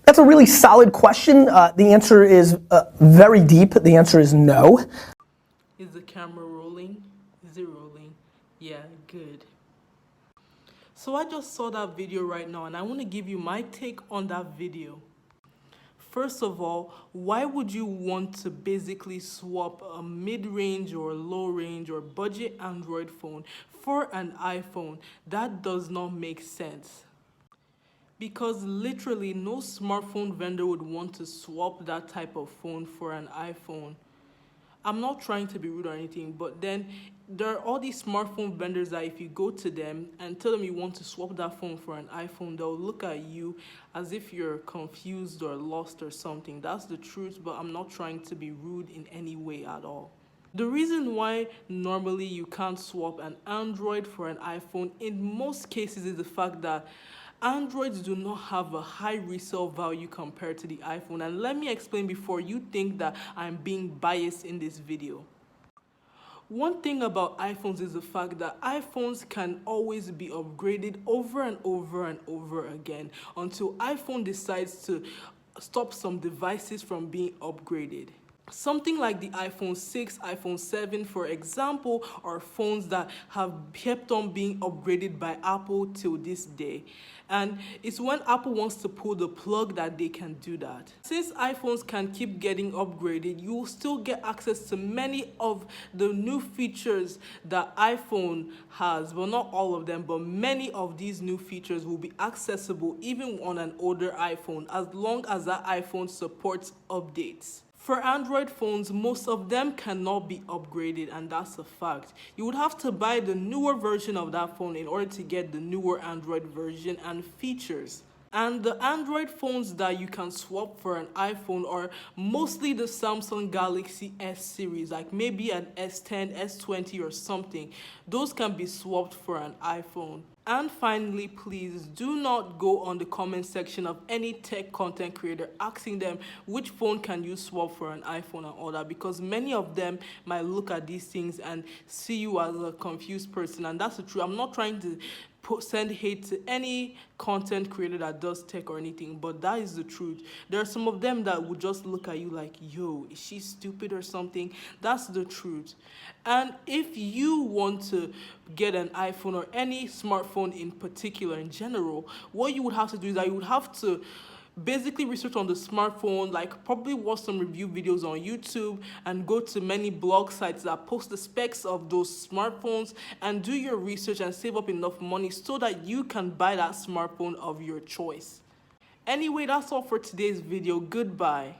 That's a really solid question. The answer is very deep. The answer is no. Is the camera rolling? Is it rolling? Yeah, good. So I just saw that video right now and I want to give you my take on that video. First of all, why would you want to basically swap a mid-range or low-range or budget Android phone for an iPhone? That does not make sense. Because literally no smartphone vendor would want to swap that type of phone for an iPhone. I'm not trying to be rude or anything, but then there are all these smartphone vendors that if you go to them and tell them you want to swap that phone for an iPhone, they'll look at you as if you're confused or lost or something. That's the truth, but I'm not trying to be rude in any way at all. The reason why normally you can't swap an Android for an iPhone in most cases is the fact that Androids do not have a high resale value compared to the iPhone. And let me explain before you think that I'm being biased in this video. One thing about iPhones is the fact that iPhones can always be upgraded over and over and over again until iPhone decides to stop some devices from being upgraded. Something like the iPhone 6, iPhone 7, for example, are phones that have kept on being upgraded by Apple till this day. And it's when Apple wants to pull the plug that they can do that. Since iPhones can keep getting upgraded, you will still get access to many of the new features that iPhone has. Well, not all of them, but many of these new features will be accessible even on an older iPhone, as long as that iPhone supports updates. For Android phones, most of them cannot be upgraded, and that's a fact. You would have to buy the newer version of that phone in order to get the newer Android version and features. And the Android phones that you can swap for an iPhone are mostly the Samsung Galaxy S series, like maybe an S10, S20 or something. Those can be swapped for an iPhone. And finally, please do not go on the comment section of any tech content creator asking them which phone can you swap for an iPhone and all that, because many of them might look at these things and see you as a confused person, and that's the truth. I'm not trying to send hate to any content creator that does tech or anything, but that is the truth. There are some of them that would just look at you like, yo, is she stupid or something? That's the truth. And if you want to get an iPhone or any smartphone in particular in general, what you would have to do is that you would have to basically research on the smartphone, like probably watch some review videos on YouTube and go to many blog sites that post the specs of those smartphones and do your research and save up enough money so that you can buy that smartphone of your choice. Anyway, that's all for today's video. Goodbye.